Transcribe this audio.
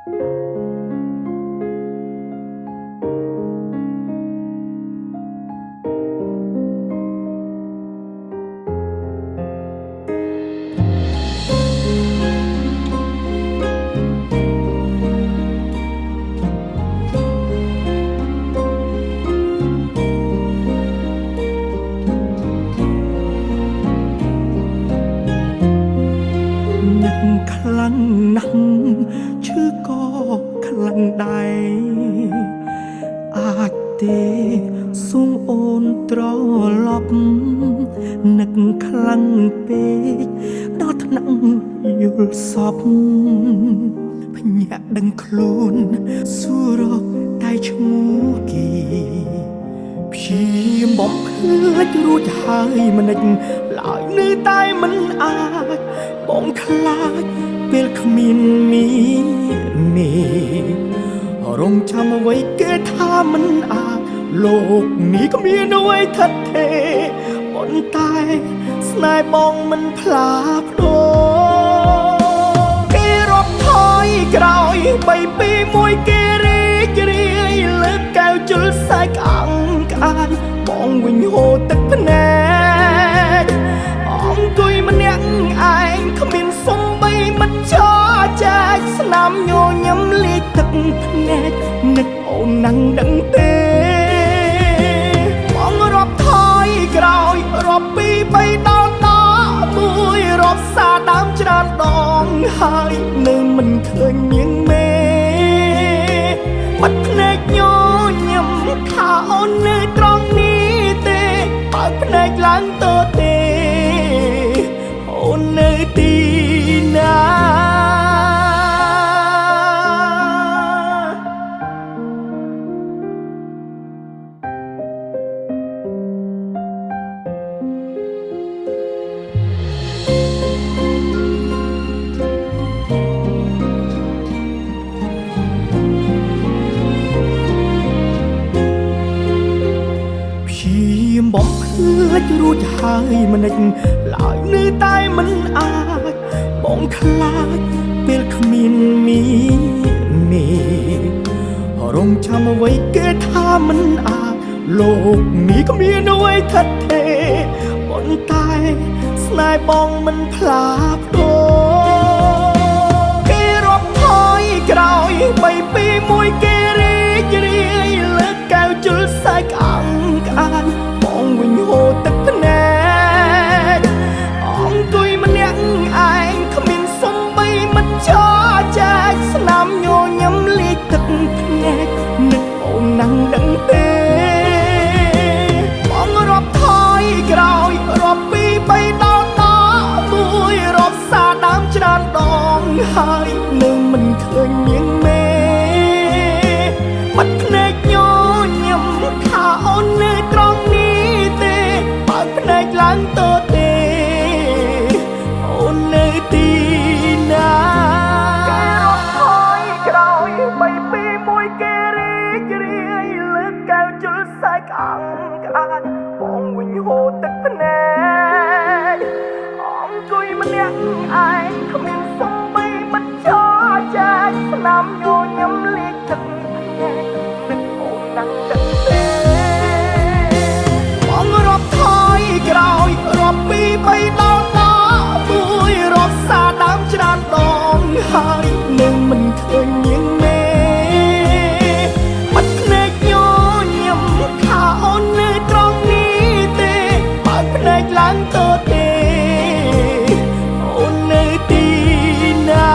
នឹកខ្លាំងណាស់ឈឺក៏ខ្លាំងដែរអាចទេសូមអូនត្រឡប់នឹកខ្លាំងពេកដល់ថ្នាក់យល់សពភ្ញាក់ដឹងខ្លួនសួររកតែឈ្មោះគេព្យាយាមបំភ្លេចរួចហើយមិននិចឡើយនៅតែមិនអាចបងខ្លាចពេលគ្មានមាននេះរងចាំអ្វីគេថាមិនអាចលោកនេះគ្មានអ្វីថិតទេប៉ុន្តែស្នេហ៍បងមិនផ្លាប្ដូរគេរាប់ថយក្រោយ3 2 1គេរីករាយលើកកែវជុលសាយក្អាំងក្អាយបងវិញហូរទឹកភ្នែកអង្គុយម្នាក់ឯងគ្មានសំបីមិនចោចែកស្នាមញញឹមលាយទឹកភ្នែកនឹកអូននឹងដឹងទេបងរាប់ថយក្រោយរាប់2 3ដល់1រាប់សាដើមច្រើនដងហើយនៅមិនឃើញនាងមេបាត់ភ្នែកញញឹមថាអូននៅត្រង់នេះទេបើភ្នែកឡើងទៅទេអូននៅទីណាបំភ្លេចរួចហើយមិននិចឡើយនៅតែមិនអាចបងខ្លាចពេលគ្មានមាននេះរងចាំអ្វីគេថាមិនអាចលោកនេះគ្មានអ្វីថិតទេប៉ុន្តែស្នេហ៍បងមិនផ្លាប្ដូរគេរាប់ថយក្រោយ3 2 1គេរីករាយលើកកែវជុលសាយក្អាំងក្អាយបងវិញហូរទឹកភ្នែកអង្គុយម្នាក់ឯងគ្មានសំបីមិនចោចែកស្នាមញញឹមលាយទឹកភ្នែកនឹកអូននឹងដឹងទេបងរាប់ថយក្រោយរាប់2 3ដល់1រាប់សាដើមច្រើនដងហើយនៅមិនឃើញនាងមេបាត់ភ្នែកញញឹមថាអូននៅត្រង់នេះទេបើភ្នែកឡើងទៅទេអូននៅទីណាគេរត់ថយក្រោយ3 2 1គេរីករាយលើកកែវជុលសាយក្អាំងក្អាយបងវិញហូរទឹកភ្នែកអង្គុយម្នាក់ឯងគ្មានសំបីមិនចោចែកស្នាមញញឹមលាយទឹកភ្នែកនឹកអូននឹងដឹងទេបងរាប់ថយក្រោយរាប់2 3ដល់1រាប់សាដើមច្រើនដងហើយនៅមិនឃើញនាងមេបាត់ភ្នែកញញឹមថាអូននៅត្រង់នេះទេបើភ្នែកឡើងទៅទេអូននៅទីណា